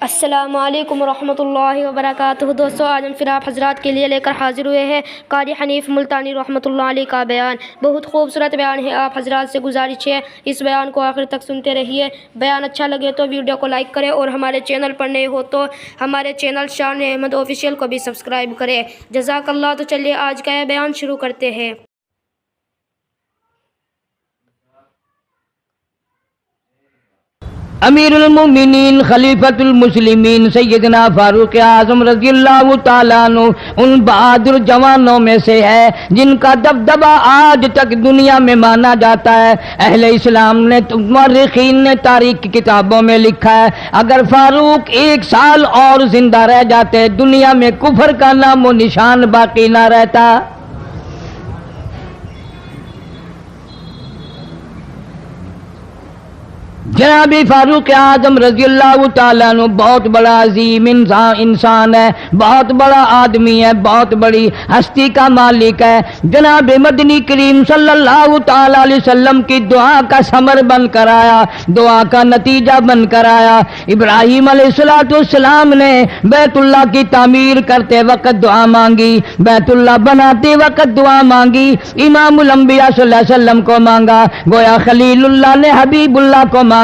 السلام علیکم ورحمۃ اللہ وبرکاتہ۔ دوستو، آج ہم پھر آپ حضرات کے لیے لے کر حاضر ہوئے ہیں قاری حنیف ملتانی رحمۃ اللہ علیہ کا بیان۔ بہت خوبصورت بیان ہے، آپ حضرات سے گزارش ہے اس بیان کو آخر تک سنتے رہیے۔ بیان اچھا لگے تو ویڈیو کو لائک کریں اور ہمارے چینل پر نئے ہو تو ہمارے چینل شان احمد آفیشیل کو بھی سبسکرائب کریں، جزاک اللہ۔ تو چلیے آج کا یہ بیان شروع کرتے ہیں۔ امیر المومنین خلیفۃ المسلمین سیدنا فاروق اعظم رضی اللہ تعالیٰ عنہ ان بہادر جوانوں میں سے ہے جن کا دبدبہ آج تک دنیا میں مانا جاتا ہے۔ اہل اسلام نے مورخین نے تاریخ کی کتابوں میں لکھا ہے، اگر فاروق 1 سال اور زندہ رہ جاتے دنیا میں کفر کا نام و نشان باقی نہ رہتا۔ جناب فاروق اعظم رضی اللہ تعالیٰ عنہ بہت بڑا عظیم انسان ہے، بہت بڑا آدمی ہے، بہت بڑی ہستی کا مالک ہے۔ جناب مدنی کریم صلی اللہ تعالیٰ علیہ وسلم کی دعا کا ثمر بن کر آیا، دعا کا نتیجہ بن کر آیا۔ ابراہیم علیہ السلام نے بیت اللہ کی تعمیر کرتے وقت دعا مانگی، بیت اللہ بناتے وقت دعا مانگی، امام الانبیاء صلی اللہ علیہ وسلم کو مانگا، گویا خلیل اللہ نے حبیب اللہ کو مانگا۔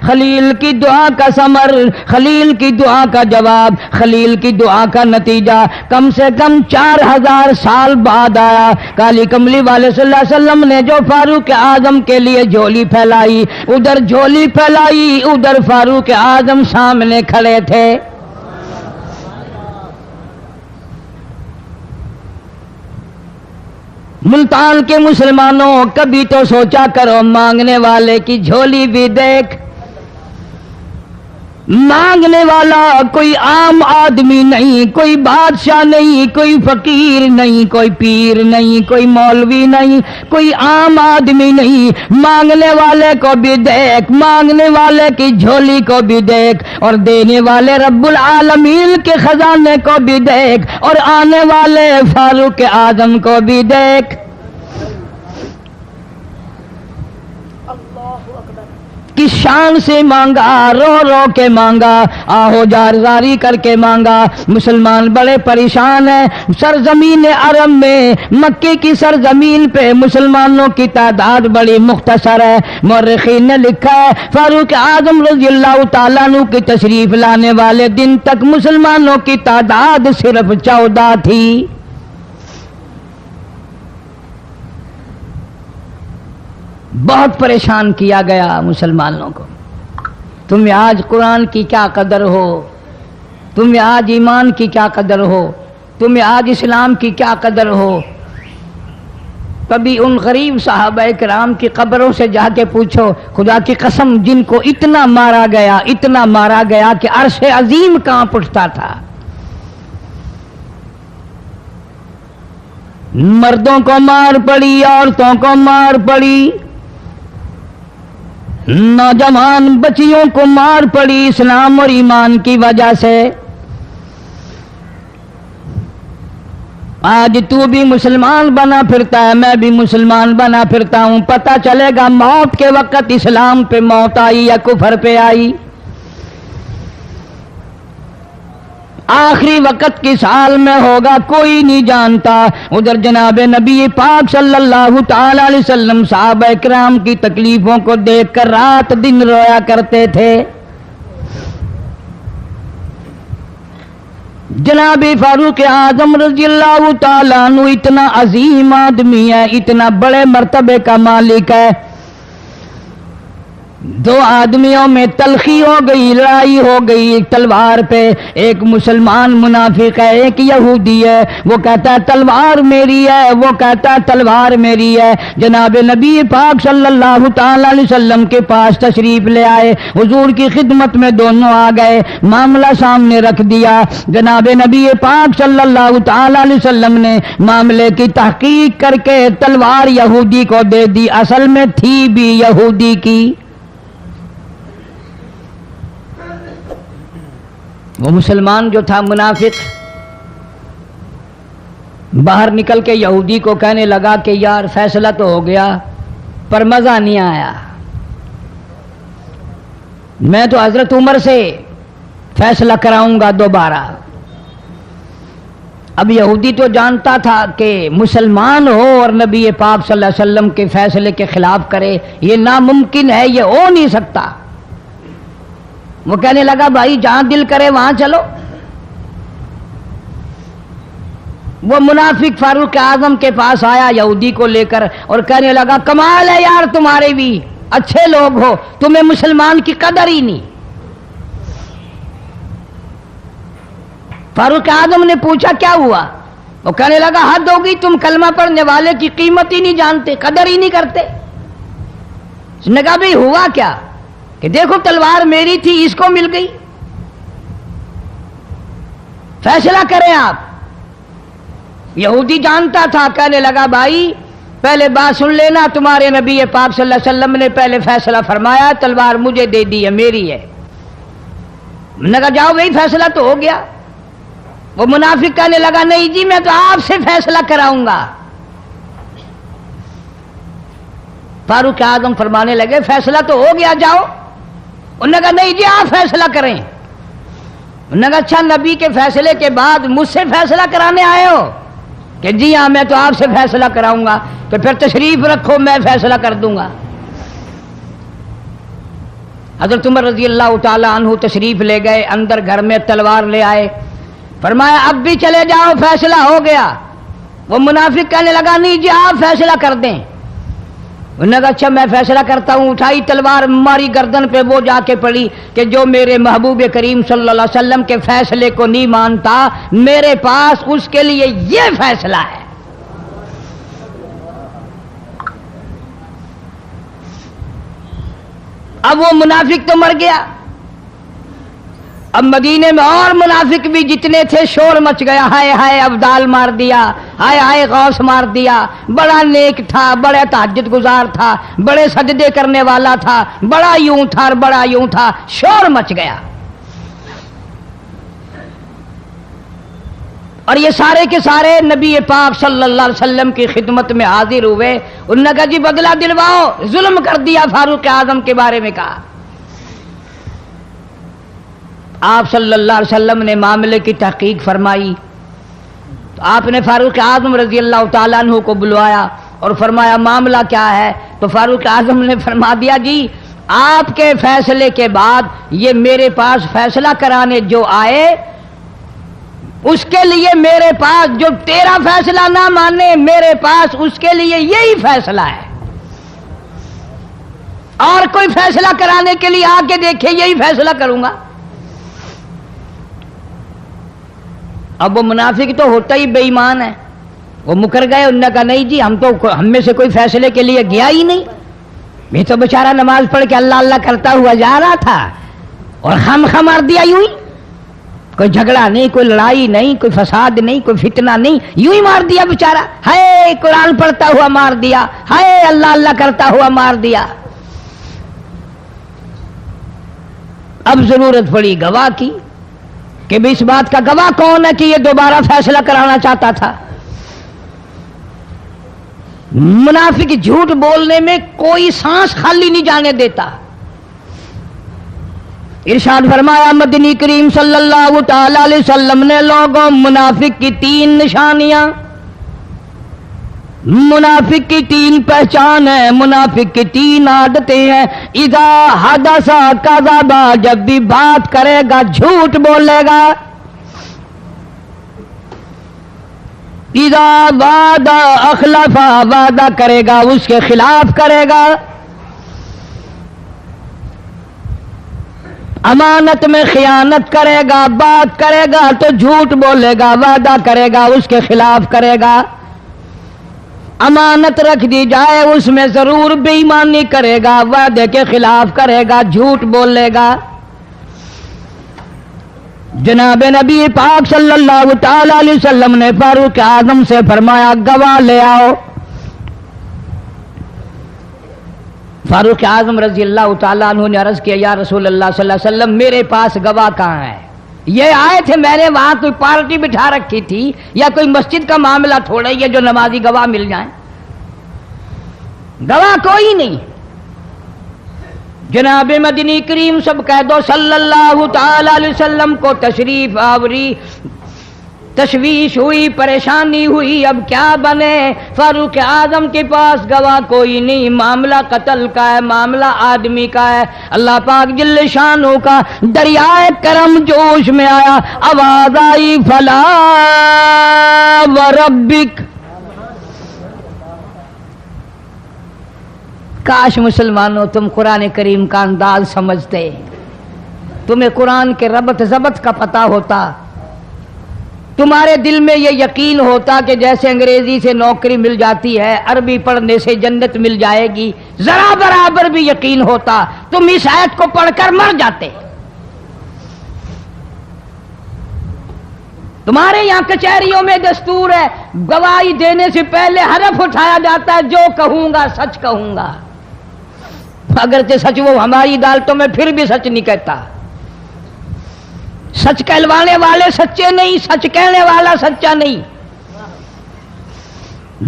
خلیل کی دعا کا ثمر، خلیل کی دعا کا جواب، خلیل کی دعا کا نتیجہ کم سے کم 4000 سال بعد آیا۔ کالی کملی والے صلی اللہ علیہ وسلم نے جو فاروق اعظم کے لیے جھولی پھیلائی، ادھر جھولی پھیلائی، ادھر فاروق اعظم سامنے کھڑے تھے۔ ملتان کے مسلمانوں، کبھی تو سوچا کرو مانگنے والے کی جھولی بھی دیکھ۔ مانگنے والا کوئی عام آدمی نہیں، کوئی بادشاہ نہیں، کوئی فقیر نہیں، کوئی پیر نہیں، کوئی مولوی نہیں، کوئی عام آدمی نہیں۔ مانگنے والے کو بھی دیکھ، مانگنے والے کی جھولی کو بھی دیکھ، اور دینے والے رب العالمین کے خزانے کو بھی دیکھ، اور آنے والے فاروق اعظم کو بھی دیکھ۔ کس شان سے مانگا، رو رو کے مانگا، آہو جار زاری کر کے مانگا۔ مسلمان بڑے پریشان ہیں۔ سرزمین عرب میں، مکے کی سرزمین پہ مسلمانوں کی تعداد بڑی مختصر ہے۔ مورخین نے لکھا ہے فاروق اعظم رضی اللہ تعالیٰ عنہ کی تشریف لانے والے دن تک مسلمانوں کی تعداد صرف 14 تھی۔ بہت پریشان کیا گیا مسلمانوں کو۔ تمہیں آج قرآن کی کیا قدر ہو، تمہیں آج ایمان کی کیا قدر ہو، تمہیں آج اسلام کی کیا قدر ہو۔ کبھی ان غریب صحابہ کرام کی قبروں سے جا کے پوچھو، خدا کی قسم جن کو اتنا مارا گیا، اتنا مارا گیا کہ عرش عظیم کانپ اٹھتا تھا۔ مردوں کو مار پڑی، عورتوں کو مار پڑی، نوجوان بچیوں کو مار پڑی اسلام اور ایمان کی وجہ سے۔ آج تو بھی مسلمان بنا پھرتا ہے، میں بھی مسلمان بنا پھرتا ہوں، پتہ چلے گا موت کے وقت اسلام پہ موت آئی یا کفر پہ آئی۔ آخری وقت کس حال میں ہوگا کوئی نہیں جانتا۔ ادھر جناب نبی پاک صلی اللہ تعالی علیہ وسلم صحابہ کرام کی تکلیفوں کو دیکھ کر رات دن رویا کرتے تھے۔ جناب فاروق اعظم رضی اللہ تعالیٰ عنہ اتنا عظیم آدمی ہے، اتنا بڑے مرتبے کا مالک ہے۔ 2 آدمیوں میں تلخی ہو گئی، لڑائی ہو گئی تلوار پہ۔ ایک مسلمان منافق ہے، ایک یہودی ہے، وہ کہتا ہے تلوار میری ہے، وہ کہتا ہے تلوار میری ہے۔ جناب نبی پاک صلی اللہ تعالی علیہ وسلم کے پاس تشریف لے آئے، حضور کی خدمت میں دونوں آ گئے، معاملہ سامنے رکھ دیا۔ جناب نبی پاک صلی اللہ تعالی علیہ وسلم نے معاملے کی تحقیق کر کے تلوار یہودی کو دے دی، اصل میں تھی بھی یہودی کی۔ وہ مسلمان جو تھا منافق باہر نکل کے یہودی کو کہنے لگا کہ یار فیصلہ تو ہو گیا پر مزہ نہیں آیا، میں تو حضرت عمر سے फैसला कराऊंगा दोबारा। अब यहूदी तो जानता था कि मुसलमान हो और नबी पाक सल्लल्लाहु अलैहि वसल्लम के फैसले के खिलाफ करे, ये नामुमकिन है, ये हो नहीं सकता। वो कहने लगा भाई जहां दिल करे वहां चलो। वो मुनाफिक फारूक आजम के पास आया यहूदी को लेकर और कहने लगा कमाल है यार, तुम्हारे भी अच्छे लोग हो, तुम्हें मुसलमान की कदर ही नहीं। फारूक आजम ने पूछा क्या हुआ? वो कहने लगा हद होगी, तुम कलमा पढ़ने वाले की कीमत ही नहीं जानते, कदर ही नहीं करते। उसने कहा भाई हुआ क्या? कि देखो तलवार मेरी थी, इसको मिल गई, फैसला करें आप। यहूदी जानता था, कहने लगा भाई पहले बात सुन लेना, तुम्हारे नबी पाक सल्लल्लाहु अलैहि वसल्लम ने पहले फैसला फरमाया, तलवार मुझे दे दी है, मेरी है। मैंने कहा जाओ भाई फैसला तो हो गया। वो मुनाफिक कहने लगा नहीं जी मैं तो आपसे फैसला कराऊंगा। फारूक आजम फरमाने लगे फैसला तो हो गया, जाओ। उन्होंने कहा नहीं जी आप फैसला करें। उन्होंने कहा अच्छा नबी के फैसले के बाद मुझसे फैसला कराने आए हो? कि जी हाँ मैं तो आपसे फैसला कराऊंगा। तो फिर तशरीफ रखो, मैं फैसला कर दूंगा। हज़रत उमर रज़ी अल्लाह ताला अन्हु तशरीफ ले गए, अंदर घर में तलवार ले आए, फरमाया अब भी चले जाओ, फैसला हो गया। वो मुनाफिक कहने लगा नहीं जी आप फैसला कर दें। उन्होंने कहा अच्छा मैं फैसला करता हूं। उठाई तलवार, मारी गर्दन पे, वो जाके पड़ी कि जो मेरे महबूब करीम सल्लल्लाहु अलैहि वसल्लम के फैसले को नहीं मानता, मेरे पास उसके लिए ये फैसला है। अब वो मुनाफिक तो मर गया। अब मदीने में और मुनाफिक भी जितने थे शोर मच गया, हाय हाय अब्दाल मार दिया, हाय हाय गौस मार दिया, बड़ा नेक था, बड़ा तहज्जुद गुजार था, बड़े सजदे करने वाला था, बड़ा यूं था और बड़ा यूं था, शोर मच गया। और ये सारे के सारे नबी पाक सल्लल्लाहु अलैहि वसल्लम की खिदमत में हाजिर हुए। उन्होंने कहा जी बदला दिलवाओ, जुल्म कर दिया फारूक आजम के बारे में कहा। आप सल्लल्लाहु अलैहि वसल्लम ने मामले की तहकीक फरमाई तो आपने फारूक आजम रजी अल्लाह ताला अन्हु को बुलवाया और फरमाया मामला क्या है? तो फारूक आजम ने फरमा दिया जी आपके फैसले के बाद ये मेरे पास फैसला कराने जो आए, उसके लिए मेरे पास, जो तेरा फैसला ना माने मेरे पास उसके लिए यही फैसला है, और कोई फैसला कराने के लिए आके देखे यही फैसला करूंगा। अब वो मुनाफिक तो होता ही बेईमान है, वो मुकर गए। उन्होंने कहा नहीं जी हम में से कोई फैसले के लिए गया ही नहीं, मैं तो बेचारा नमाज पढ़ के अल्लाह अल्लाह करता हुआ जा रहा था और खम मार दिया यूं ही, कोई झगड़ा नहीं, कोई लड़ाई नहीं, कोई फसाद नहीं, कोई फितना नहीं, यूं ही मार दिया बेचारा। हाय कुरान पढ़ता हुआ मार दिया, हाय अल्लाह अल्लाह करता हुआ मार दिया। अब जरूरत पड़ी गवाह की कि भी इस बात का गवाह कौन है कि ये दोबारा फैसला कराना चाहता था। मुनाफिक झूठ बोलने में कोई सांस खाली नहीं जाने देता। इरशाद फरमाया मदनी करीम सल्लल्लाहु ताला अलैहि वसल्लम ने लोगों मुनाफिक की 3 निशानियां, मुनाफिक की 3 पहचान है, मुनाफिक की 3 आदतें हैं। इदा हदसा कज़बा, जब भी बात करेगा झूठ बोलेगा। इदा वादा अखलफा, वादा करेगा उसके खिलाफ करेगा। अमानत में खियानत करेगा, बात करेगा तो झूठ बोलेगा, वादा करेगा उसके खिलाफ करेगा। अमानत रख दी जाए उसमें जरूर बेईमानी करेगा, वादे के खिलाफ करेगा, झूठ बोलेगा। जनाब नबी पाक सल्लल्लाहु ताला अलैहि वसल्लम ने फारूक आजम से फरमाया गवाह ले आओ। फारूक आजम रजी अल्लाह ताला अन्हु ने अर्ज किया या रसूल अल्लाह सल्लल्लाहु अलैहि वसल्लम मेरे पास गवाह कहाँ है? ये आए थे, मैंने वहां कोई पार्टी बिठा रखी थी या कोई मस्जिद का मामला थोड़ा ही है जो नमाजी गवाह मिल जाए। गवाह कोई नहीं। جناب مدنی کریم سب کہہ دو صلاللہ تعالی علیہ وسلم کو تشریف آوری، تشویش ہوئی، پریشانی ہوئی، اب کیا بنے؟ فاروق اعظم کے پاس گواہ کوئی نہیں، معاملہ قتل کا ہے، معاملہ آدمی کا ہے۔ اللہ پاک جل شانہ کا دریائے کرم جوش میں آیا، آواز آئی فلا وربک۔ کاش مسلمانوں تم قرآن کریم کا انداز سمجھتے، تمہیں قرآن کے ربط ضبط کا پتہ ہوتا، تمہارے دل میں یہ یقین ہوتا کہ جیسے انگریزی سے نوکری مل جاتی ہے، عربی پڑھنے سے جنت مل جائے گی، ذرا برابر بھی یقین ہوتا تم اس آیت کو پڑھ کر مر جاتے۔ تمہارے یہاں کچہریوں میں دستور ہے، گواہی دینے سے پہلے حرف اٹھایا جاتا ہے، جو کہوں گا سچ کہوں گا، اگرچہ سچ وہ ہماری عدالتوں میں پھر بھی سچ نہیں کہتا۔ سچ کہلوانے والے سچے نہیں، سچ کہنے والا سچا نہیں۔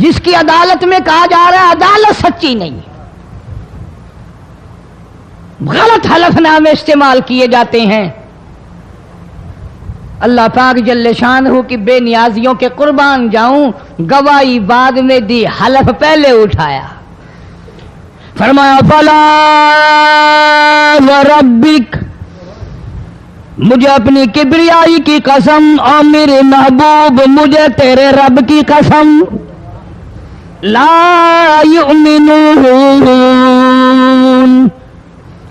جس کی عدالت میں کہا جا رہا ہے عدالت سچی نہیں، غلط حلف نامے استعمال کیے جاتے ہیں۔ اللہ پاک جل شانہ کی بے نیازیوں کے قربان جاؤں، گواہی بعد میں دی، حلف پہلے اٹھایا۔ فرمایا فلا وربک، مجھے اپنی کبریائی کی قسم اور میرے محبوب مجھے تیرے رب کی قسم، لا یؤمنون،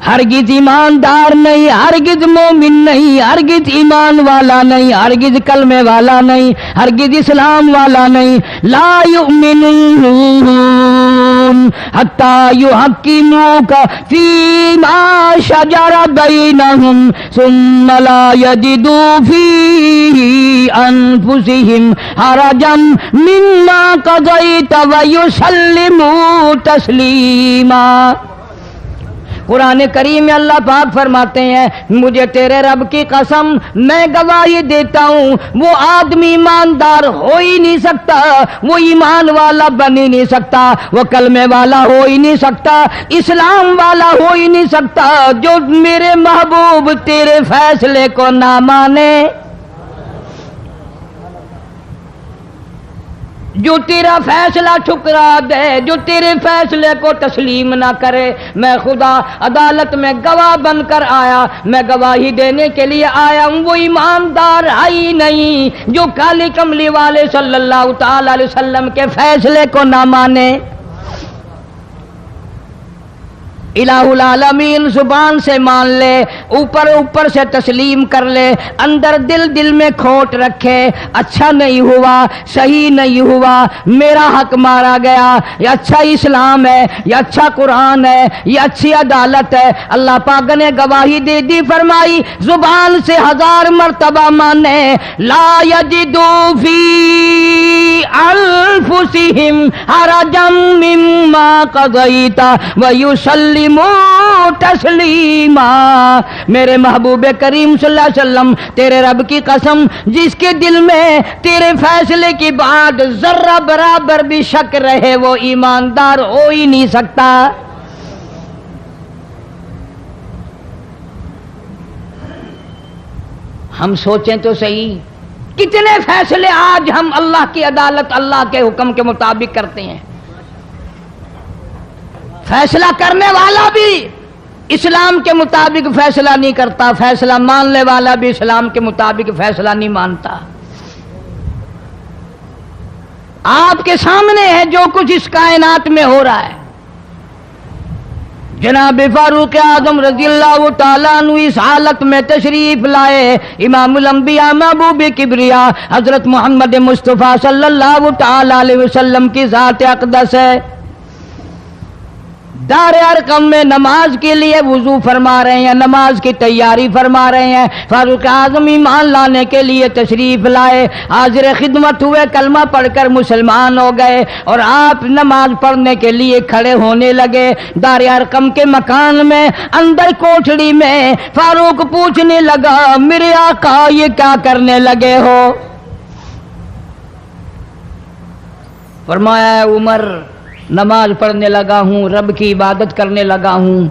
ہرگز ایماندار نہیں، ہرگز مومن نہیں، ہرگز ایمان والا نہیں، ہرگز کلمے والا نہیں، ہرگز اسلام والا نہیں، لا یؤمنون حتی یحکموک فیما شجر بینہم ثم لا یجدوا فی انفسہم حرجا مما قضیت ویسلموا تسلیما۔ قرآن کریم میں اللہ پاک فرماتے ہیں مجھے تیرے رب کی قسم، میں گواہی دیتا ہوں وہ آدمی ایماندار ہو ہی نہیں سکتا، وہ ایمان والا بن ہی نہیں سکتا، وہ کلمے والا ہو ہی نہیں سکتا، اسلام والا ہو ہی نہیں سکتا جو میرے محبوب تیرے فیصلے کو نہ مانے، جو تیرا فیصلہ ٹھکرا دے، جو تیرے فیصلے کو تسلیم نہ کرے۔ میں خدا عدالت میں گواہ بن کر آیا، میں گواہی دینے کے لیے آیا ہوں، وہ ایماندار ہے ہی نہیں جو کالی کملی والے صلی اللہ تعالی علیہ وسلم کے فیصلے کو نہ مانے۔ الہ العالمین زبان سے مان لے، اوپر اوپر سے تسلیم کر لے، اندر دل میں کھوٹ رکھے، اچھا نہیں ہوا، صحیح نہیں ہوا، میرا حق مارا گیا، یہ اچھا اسلام ہے، یہ اچھا قرآن ہے، یہ اچھی عدالت ہے۔ اللہ پاک نے گواہی دے دی، فرمائی زبان سے 1000 مرتبہ مانے، لا یجدو فی انفسہم حرجا مما قضیت ویسلموا تسلیما۔ میرے محبوب کریم صلی اللہ علیہ وسلم تیرے رب کی قسم، جس کے دل میں تیرے فیصلے کی بات ذرہ برابر بھی شک رہے وہ ایماندار ہو ہی نہیں سکتا۔ ہم سوچیں تو صحیح، کتنے فیصلے آج ہم اللہ کی عدالت، اللہ کے حکم کے مطابق کرتے ہیں۔ فیصلہ کرنے والا بھی اسلام کے مطابق فیصلہ نہیں کرتا، فیصلہ ماننے والا بھی اسلام کے مطابق فیصلہ نہیں مانتا۔ آپ کے سامنے ہے جو کچھ اس کائنات میں ہو رہا ہے۔ جناب فاروق اعظم رضی اللہ تعالیٰ عنہ اس حالت میں تشریف لائے، امام الانبیاء محبوب کبریا حضرت محمد مصطفیٰ صلی اللہ تعالیٰ علیہ وسلم کی ذات اقدس ہے۔ دار ارقم میں نماز کے لیے وضو فرما رہے ہیں، نماز کی تیاری فرما رہے ہیں۔ فاروق اعظم ایمان لانے کے لیے تشریف لائے، حاضر خدمت ہوئے، کلمہ پڑھ کر مسلمان ہو گئے، اور آپ نماز پڑھنے کے لیے کھڑے ہونے لگے۔ دار ارقم کے مکان میں اندر کوٹھڑی میں فاروق پوچھنے لگا میرے آقا یہ کیا کرنے لگے ہو؟ فرمایا عمر نماز پڑھنے لگا ہوں، رب کی عبادت کرنے لگا ہوں۔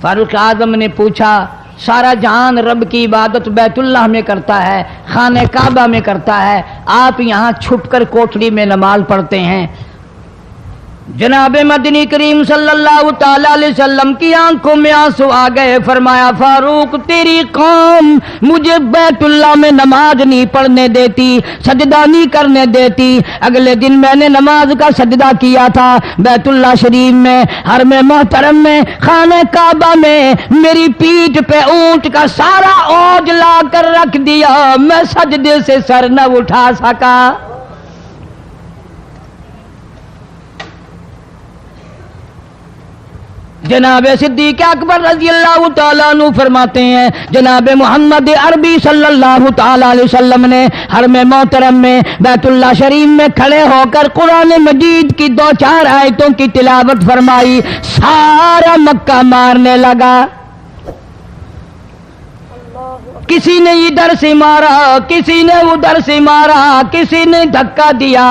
फारूक आजम ने पूछा, सारा जहान रब की इबादत बैतुल्लाह में करता है, खाने काबा में करता है, आप यहाँ छुपकर कोठरी में नमाज पढ़ते हैं। जनाब मदनी करीम सल्लल्लाहु ताला अलैहि वसल्लम की आंखों में आंसू आ गए। फरमाया, फारूक तेरी कौम मुझे बैतुल्लाह में नमाज नहीं पढ़ने देती, सजदा नहीं करने देती। अगले दिन मैंने नमाज का सजदा किया था बैतुल्लाह शरीफ में, हरम मोहतरम में, खाने काबा में। मेरी पीठ पे ऊंट का सारा ओज ला कर रख दिया, मैं सजदे से सर न उठा सका। जनाब सिद्दीक अकबर रज़ी अल्लाह तआला अन्हु फरमाते हैं, जनाब मोहम्मद अरबी सल्लल्लाहु तआला अलैहि वसल्लम ने हरम मोहतरम में बैतुल्लाह शरीफ में खड़े होकर कुरान मजीद की 2-4 आयतों की तिलावत फरमाई। सारा मक्का मारने लगा। किसी ने इधर से मारा, किसी ने उधर से मारा, किसी ने धक्का दिया,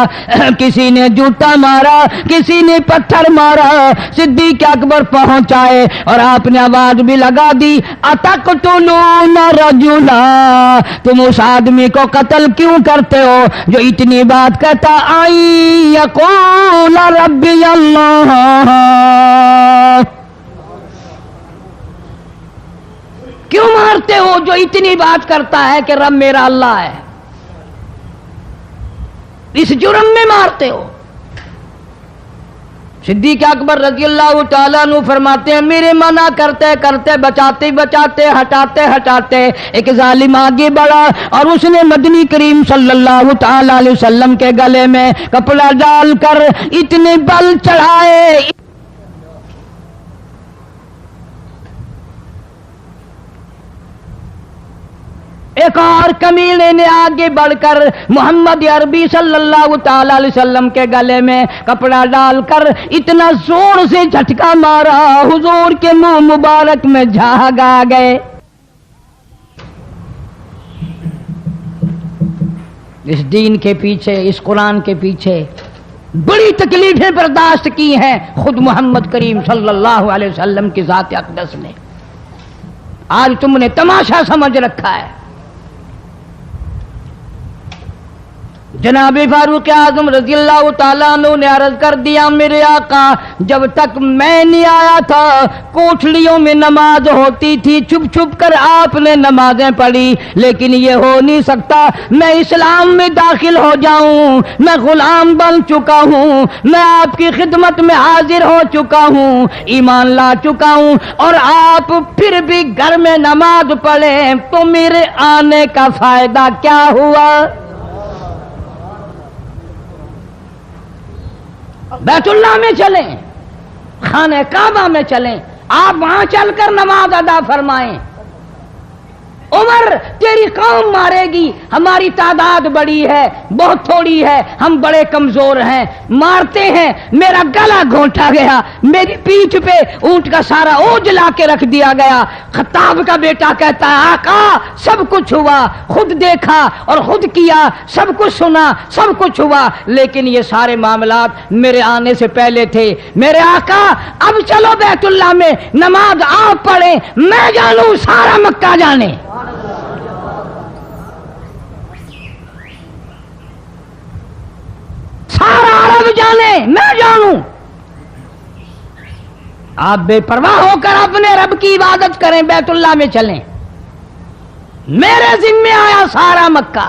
किसी ने जूता मारा, किसी ने पत्थर मारा। सिद्दीक अकबर पहुंचाए और आपने आवाज भी लगा दी, अतक़्तुलून रजुला, तुम उस आदमी को कत्ल क्यों करते हो जो इतनी बात कहता, आई यक़ूल रब्बी अल्लाह, क्यों मारते हो जो इतनी बात करता है कि रब मेरा अल्लाह है? इस जुर्म में मारते हो। सिद्दीक अकबर रज़ी अल्लाह तआला अन्हु फरमाते हैं, मेरे मना करते करते, बचाते बचाते, हटाते हटाते एक जालिम आगे बढ़ा और उसने मदनी करीम सल्लल्लाहु तआला अलैहि वसल्लम के गले में कपड़ा डालकर इतने बल चढ़ाए। एक और कमीने ने आगे बढ़कर मोहम्मद अरबी सल्लल्लाहु ताला अलैहि वसल्लम के गले में कपड़ा डालकर इतना जोर से झटका मारा, हुजूर के मुंह मुबारक में झाग आ गए। इस दीन के पीछे, इस कुरान के पीछे बड़ी तकलीफें बर्दाश्त की हैं खुद मोहम्मद करीम सल्लल्लाहु अलैहि वसल्लम की ज़ात अक़दस ने। आज तुमने तमाशा समझ रखा है। जनाब फारूक आजम रज़ी अल्लाह तआला अन्हु ने अर्ज कर दिया, मेरे आका जब तक मैं नहीं आया था कोठलियों में नमाज होती थी, छुप छुप कर आपने नमाजें पढ़ी, लेकिन ये हो नहीं सकता। मैं इस्लाम में दाखिल हो जाऊं, मैं गुलाम बन चुका हूं, मैं आपकी खिदमत में हाजिर हो चुका हूं, ईमान ला चुका हूं, और आप फिर भी घर में नमाज पढ़े तो मेरे आने का फायदा क्या हुआ? बैतुल्लाह में चलें, खाने काबा में चलें, आप वहां चलकर नमाज अदा फरमाएं। उमर तेरी कौम मारेगी, हमारी तादाद बड़ी है, बहुत थोड़ी है, हम बड़े कमजोर हैं, मारते हैं, मेरा गला घोंटा गया, मेरी पीठ पे ऊंट का सारा ओझ ला के रख दिया गया। खत्ताब का बेटा कहता है, आका सब कुछ हुआ, खुद देखा और खुद किया, सब कुछ सुना, सब कुछ हुआ, लेकिन ये सारे मामलात मेरे आने से पहले थे। मेरे आका अब चलो बैतुल्लाह में नमाज आप पढ़े, मैं जानू सारा मक्का जाने। सारा अरब जाने, मैं जानूं। आप बेपरवाह होकर अपने रब की इबादत करें, बैतुल्लाह में चलें, मेरे जिम्मे आया सारा मक्का।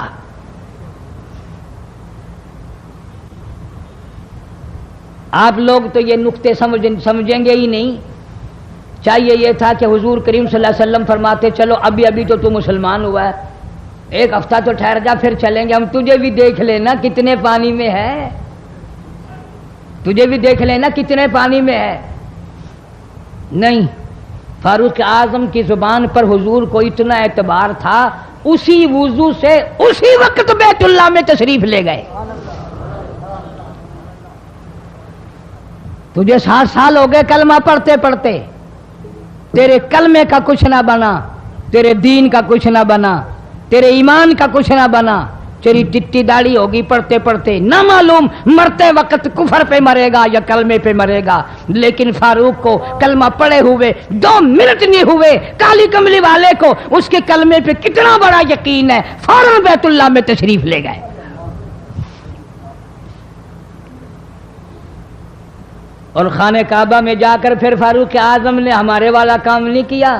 आप लोग तो ये नुक्ते समझेंगे ही नहीं। चाहिए ये था कि हुजूर करीम सल्लल्लाहु अलैहि वसल्लम फरमाते, चलो अभी अभी तो तू मुसलमान हुआ है, एक हफ्ता तो ठहर जा, फिर चलेंगे, हम तुझे भी देख लेना कितने पानी में है, तुझे भी देख लेना कितने पानी में है। नहीं, फारूक आजम की जुबान पर हुजूर को इतना एतबार था, उसी वुजू से उसी वक्त बैतुल्लाह में तशरीफ ले गए। तुझे 60 साल हो गए कलमा पढ़ते पढ़ते, तेरे कलमे का कुछ ना बना, तेरे दीन का कुछ ना बना, तेरे ईमान का कुछ ना बना, तेरी टिट्टी दाढ़ी होगी पढ़ते पढ़ते, ना मालूम मरते वक्त कुफर पे मरेगा या कलमे पे मरेगा। लेकिन फारूक को कलमा पढ़े हुए 2 मिनट नहीं हुए, काली कमली वाले को उसके कलमे पे कितना बड़ा यकीन है, फौरन बैतुल्लाह में तशरीफ ले गए। और खाने काबा में जाकर फिर फारूक आजम ने हमारे वाला काम नहीं किया।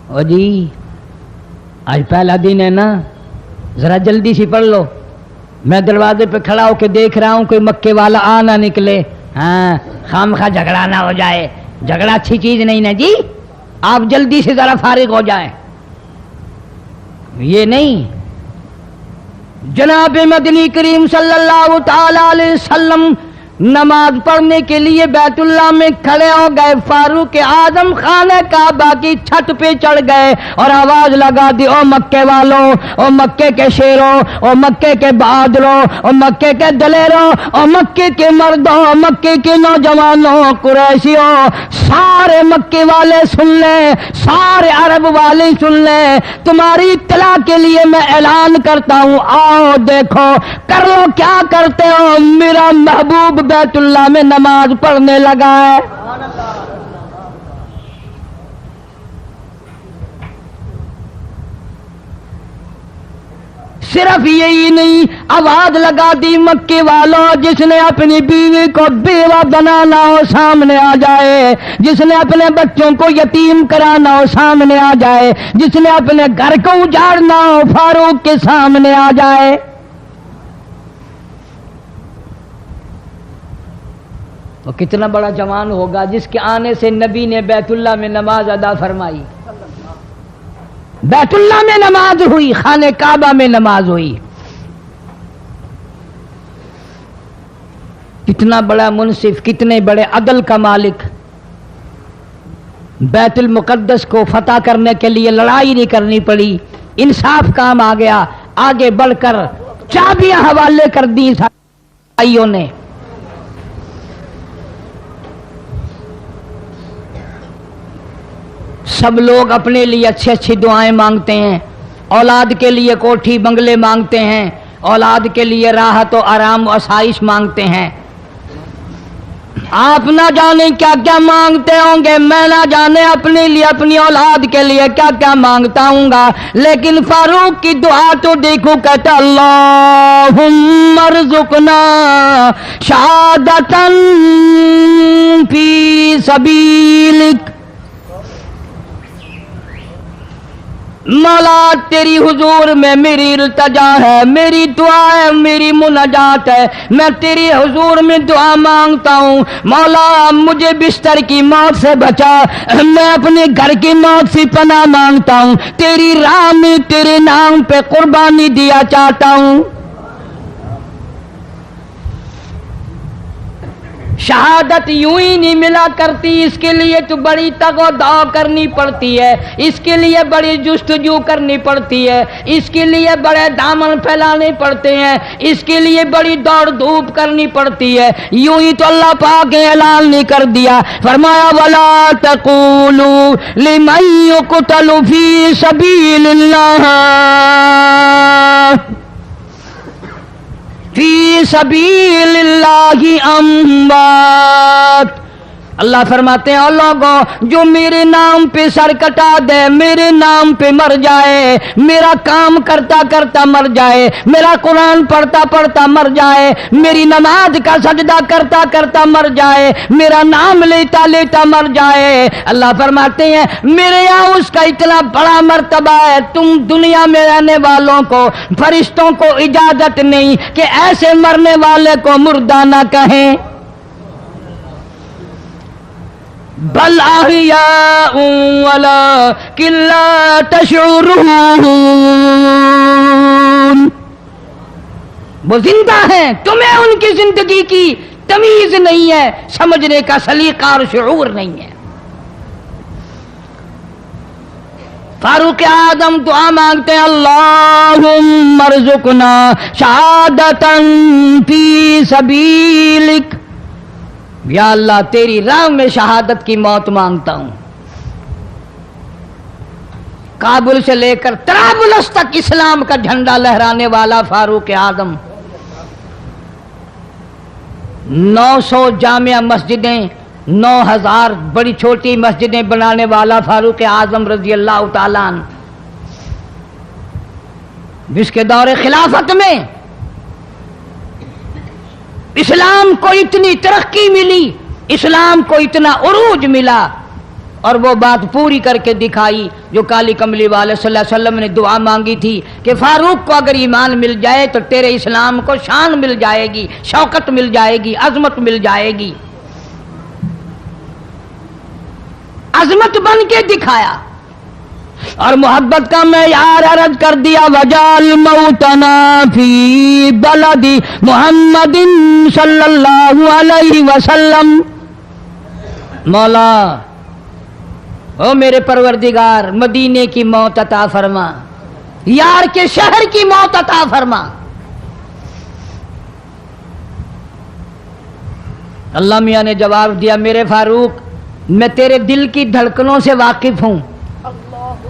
ओ जी आज पहला दिन है ना, जरा जल्दी से पढ़ लो, मैं दरवाजे पे खड़ा होकर देख रहा हूं कोई मक्के वाला आ ना निकले, हाँ खामखा झगड़ा ना हो जाए, झगड़ा अच्छी चीज नहीं ना जी, आप जल्दी से जरा फारिग हो जाएं। ये नहीं, जनाब मदनी करीम सल्लल्लाहु ताला अलैहि वसल्लम नमाज पढ़ने के लिए बैतुल्लाह में खड़े हो गए। फारूक आजम खाने काबा की छत पे चढ़ गए और आवाज लगा दी, ओ मक्के वालों, ओ मक्के के शेरों, ओ मक्के के बहादुरों, ओ मक्के के दलेरों, ओ मक्के के मर्दों, मक्के के नौजवानों, कुरैशियों, सारे मक्के वाले सुन ले, सारे अरब वाले सुन ले, तुम्हारी इत्तला के लिए मैं ऐलान करता हूं, आओ देखो कर लो क्या करते हो, मेरा महबूब बैतुल्लाह में नमाज पढ़ने लगा है। सिर्फ यही नहीं, आवाज लगा दी, मक्के वालों जिसने अपनी बीवी को बेवा बनाना हो सामने आ जाए, जिसने अपने बच्चों को यतीम कराना हो सामने आ जाए, जिसने अपने घर को उजाड़ना हो फारूक के सामने आ जाए। वो कितना बड़ा जवान होगा जिसके आने से नबी ने बैतुल्लाह में नमाज अदा फरमाई, बैतुल्लाह में नमाज हुई, खाने काबा में नमाज हुई। कितना बड़ा मुनसिफ, कितने बड़े अदल का मालिक। बैतुल मुकद्दस को फतह करने के लिए लड़ाई नहीं करनी पड़ी, इंसाफ काम आ गया, आगे बढ़कर चाबियां हवाले कर दी भाइयों ने। सब लोग अपने लिए अच्छी अच्छी दुआएं मांगते हैं, औलाद के लिए कोठी बंगले मांगते हैं, औलाद के लिए राहत और आराम और आसाइश मांगते हैं। आप ना जाने क्या क्या मांगते होंगे, मैं ना जाने अपने लिए अपनी औलाद के लिए क्या क्या मांगता हूँगा, लेकिन फारूक की दुआ तो देखो, कहता अल्लाहुम्मा अर्ज़ुक़ना शहादतन फी सबीलिक। मौला तेरी हुजूर में मेरी इल्तिजा है, मेरी दुआ है, मेरी मुनाजात है, मैं तेरी हुजूर में दुआ मांगता हूँ। मौला मुझे बिस्तर की मौत से बचा, मैं अपने घर की मौत से पनाह मांगता हूँ, तेरी राह में तेरे नाम पे कुर्बानी दिया चाहता हूँ। शहादत यूं ही नहीं मिला करती, इसके लिए तो बड़ी तगो-दौ करनी पड़ती है, इसके लिए बड़ी जुस्तजू करनी पड़ती है, इसके लिए बड़े दामन फैलाने पड़ते हैं, इसके लिए बड़ी दौड़ धूप करनी पड़ती है। यूं ही तो अल्लाह पाक ने ऐलान नहीं कर दिया, फरमाया वला तक़ूलू लिमन युक़तलु फी सबीलिल्लाह फी सबीलिल्लाहि अम्वात। अल्लाह फरमाते हैं, लोगों जो मेरे नाम पे सर कटा दे, मेरे नाम पे मर जाए, मेरा काम करता करता मर जाए, मेरा कुरान पढ़ता पढ़ता मर जाए, मेरी नमाज का सजदा करता करता मर जाए, मेरा नाम लेता लेता मर जाए, अल्लाह फरमाते हैं मेरे यहाँ उसका इतना बड़ा मर्तबा है, तुम दुनिया में रहने वालों को, फरिश्तों को इजाजत नहीं कि ऐसे मरने वाले को मुर्दा ना कहें। बल अहियाउन वलाकिन ला तशऊरून, वो जिंदा हैं, तुम्हें उनकी जिंदगी की तमीज नहीं है, समझने का सलीका और शऊर नहीं है। फारूक आजम दुआ मांगते हैं, अल्लाहुम्मा अर्ज़ुक़ना शहादतन फी सबीलिक, या अल्लाह तेरी राह में शहादत की मौत मांगता हूं। کابل سے لے کر طرابلس تک اسلام کا جھنڈا لہرانے والا فاروق اعظم، 900 جامع مسجدیں، 9000 بڑی چھوٹی مسجدیں بنانے والا فاروق اعظم رضی اللہ تعالیٰ عنہ، جس کے دور خلافت میں اسلام کو اتنی ترقی ملی، اسلام کو اتنا عروج ملا، اور وہ بات پوری کر کے دکھائی جو کالی کملی والے صلی اللہ علیہ وسلم نے دعا مانگی تھی کہ فاروق کو اگر ایمان مل جائے تو تیرے اسلام کو شان مل جائے گی، شوکت مل جائے گی، عظمت مل جائے گی۔ عظمت بن کے دکھایا اور محبت کا معیار عرض کر دیا، وجعل موتنا فی بلد محمد صلی اللہ علیہ وسلم۔ مولا او میرے پروردگار، مدینے کی موت عطا فرما، یار کے شہر کی موت عطا فرما۔ اللہ میاں نے جواب دیا، میرے فاروق میں تیرے دل کی دھڑکنوں سے واقف ہوں،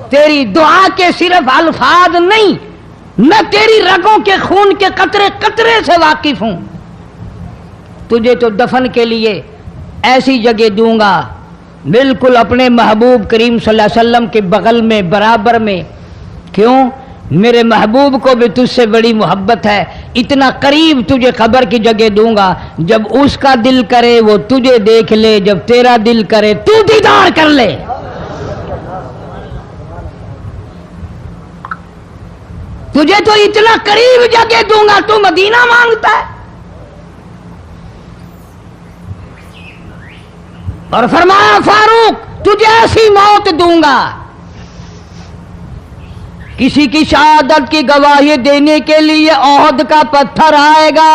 تیری دعا کے صرف الفاظ نہیں، میں تیری رگوں کے خون کے قطرے قطرے سے واقف ہوں۔ تجھے تو دفن کے لیے ایسی جگہ دوں گا بالکل اپنے محبوب کریم صلی اللہ علیہ وسلم کے بغل میں، برابر میں۔ کیوں؟ میرے محبوب کو بھی تجھ سے بڑی محبت ہے، اتنا قریب تجھے قبر کی جگہ دوں گا، جب اس کا دل کرے وہ تجھے دیکھ لے، جب تیرا دل کرے تو دیدار کر لے۔ تجھے تو اتنا قریب جگہ دوں گا، تو مدینہ مانگتا ہے۔ اور فرمایا فاروق تجھے ایسی موت دوں گا، کسی کی شہادت کی گواہی دینے کے لیے احد کا پتھر آئے گا،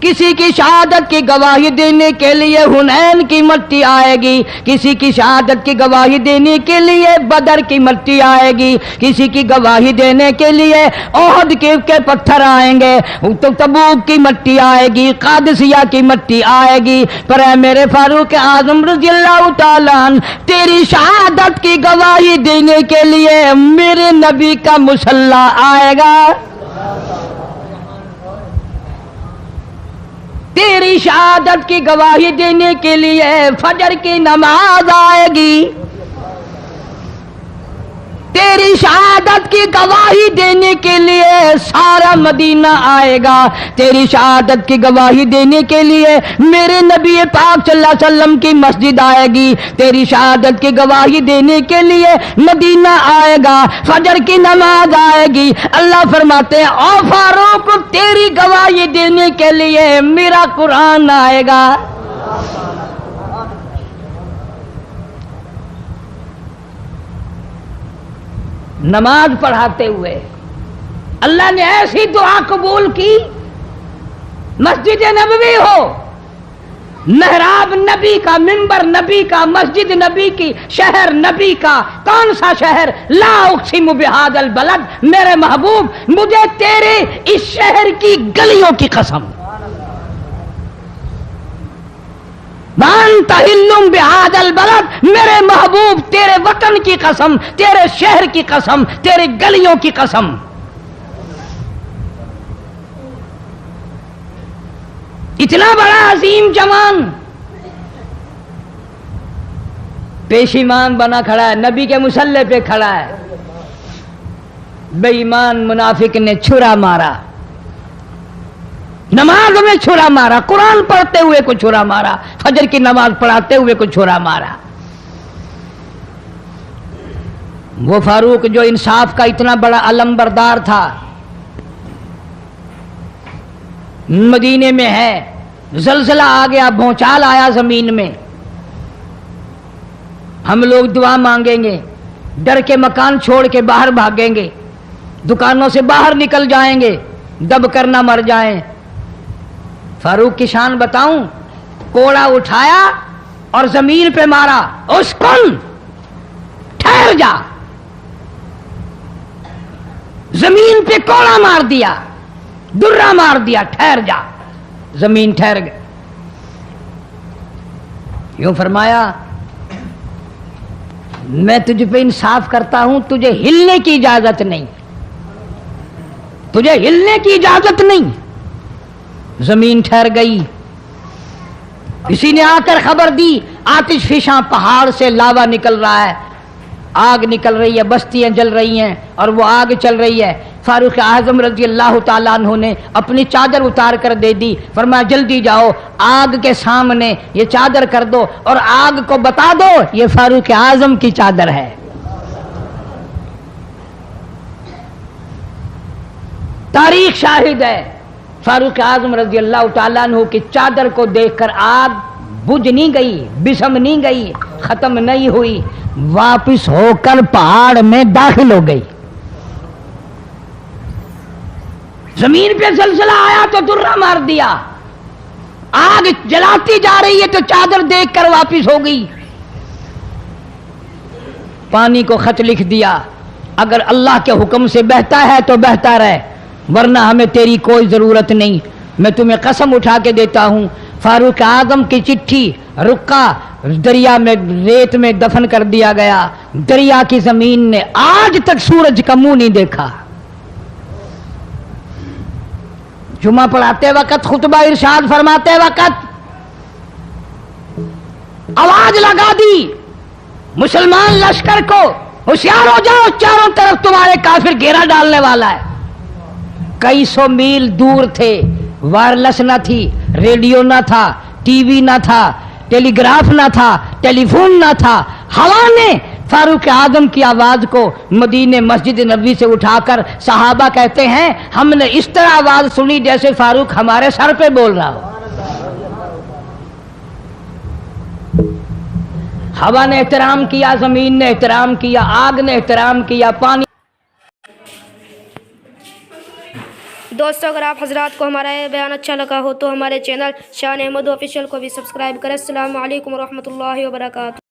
کسی کی شہادت کی گواہی دینے کے لیے حنین کی مٹی آئے گی، کسی کی شہادت کی گواہی دینے کے لیے بدر کی مٹی آئے گی، کسی کی گواہی دینے کے لیے احد کے پتھر آئیں گے، تو تبوک کی مٹی آئے گی، قادسیہ کی مٹی آئے گی، پر اے میرے فاروق اعظم رضی اللہ تعالیٰ عنہ، تیری شہادت کی گواہی دینے کے لیے میرے نبی کا مصلی آئے گا، تیری شہادت کی گواہی دینے کے لیے فجر کی نماز آئے گی، تیری شہادت کی گواہی دینے کے لیے سارا مدینہ آئے گا، تیری شہادت کی گواہی دینے کے لیے میرے نبی پاک صلی اللہ علیہ وسلم کی مسجد آئے گی، تیری شہادت کی گواہی دینے کے لیے مدینہ آئے گا، فجر کی نماز آئے گی۔ اللہ فرماتے ہیں او فاروق تیری گواہی دینے کے لیے میرا قرآن آئے گا۔ نماز پڑھاتے ہوئے اللہ نے ایسی دعا قبول کی، مسجد نبوی ہو، محراب نبی کا، منبر نبی کا، مسجد نبی کی، شہر نبی کا، کون سا شہر؟ لا اقسم بہذا البلد، میرے محبوب مجھے تیرے اس شہر کی گلیوں کی قسم، وَأَنْتَ حِلٌّ بِهَذَا الْبَلَدِ، میرے محبوب تیرے وطن کی قسم، تیرے شہر کی قسم، تیرے گلیوں کی قسم۔ اتنا بڑا عظیم جوان پیشیمان بنا کھڑا ہے، نبی کے مصلی پہ کھڑا ہے، بے ایمان منافق نے چھرا مارا، نماز میں چھرا مارا، قرآن پڑھتے ہوئے کو چھرا مارا، فجر کی نماز پڑھاتے ہوئے کو چھرا مارا۔ وہ فاروق جو انصاف کا اتنا بڑا علم بردار تھا، مدینے میں ہے، زلزلہ آ گیا، بھونچال آیا زمین میں، ہم لوگ دعا مانگیں گے، ڈر کے مکان چھوڑ کے باہر بھاگیں گے، دکانوں سے باہر نکل جائیں گے، دب کر نہ مر جائیں۔ فاروق کی شان بتاؤں، کوڑا اٹھایا اور زمین پہ مارا، اسکن ٹھہر جا، زمین پہ کوڑا مار دیا، درہ مار دیا، ٹھہر جا، زمین ٹھہر گئی۔ یوں فرمایا मैं तुझ पे इंसाफ करता हूं, तुझे हिलने की इजाजत नहीं, तुझे हिलने की इजाजत नहीं। जमीन ठहर गई। किसी ने आकर खबर दी, आतिश फिशा पहाड़ से लावा निकल रहा है, आग निकल रही है, बस्तियां जल रही हैं और वो आग चल रही है। फारूक आजम रजी अल्लाह ताला अन्हु ने अपनी चादर उतार कर दे दी, फरमाया जल्दी जाओ, आग के सामने ये चादर कर दो और आग को बता दो ये फारूक आजम की चादर है। तारीख शाहिद है, फारूक आजम रजी अल्लाह ताला अन्हु की चादर को देखकर आग बुझ नहीं गई, बिसम नहीं गई, खत्म नहीं हुई, वापिस होकर पहाड़ में दाखिल हो गई। जमीन पे जलजला आया तो दुर्रा मार दिया, आग जलाती जा रही है तो चादर देखकर वापिस हो गई। पानी को खत लिख दिया, अगर अल्लाह के हुक्म से बहता है तो बहता रहे, वरना हमें तेरी कोई जरूरत नहीं। मैं तुम्हें कसम उठा के देता हूं, फारूक आजम की चिट्ठी रुका दरिया में रेत में दफन कर दिया गया। दरिया की जमीन ने आज तक सूरज का मुंह नहीं देखा। जुमा पढ़ाते वक्त, खुतबा इरशाद फरमाते वक्त आवाज लगा दी मुसलमान लश्कर को, होशियार हो जाओ, चारों तरफ तुम्हारे काफिर घेरा डालने वाला है। कई सौ मील दूर थे, वायरलेस ना थी, रेडियो ना था, टीवी ना था, टेलीग्राफ ना था, टेलीफोन ना था। हवा ने फारूक आजम की आवाज को मदीने मस्जिद नबी से उठाकर, सहाबा कहते हैं हमने इस तरह आवाज सुनी जैसे फारूक हमारे सर पे बोल रहा हो। हवा ने एहतराम किया, जमीन ने एहतराम किया, आग ने एहतराम किया, पानी। दोस्तों, अगर आप हजरात को हमारा ये बयान अच्छा लगा हो तो हमारे चैनल शान अहमद ऑफिशियल को भी सब्सक्राइब करें। अस्सलामु अलैकुम रहमतुल्लाहि व बरकातहू।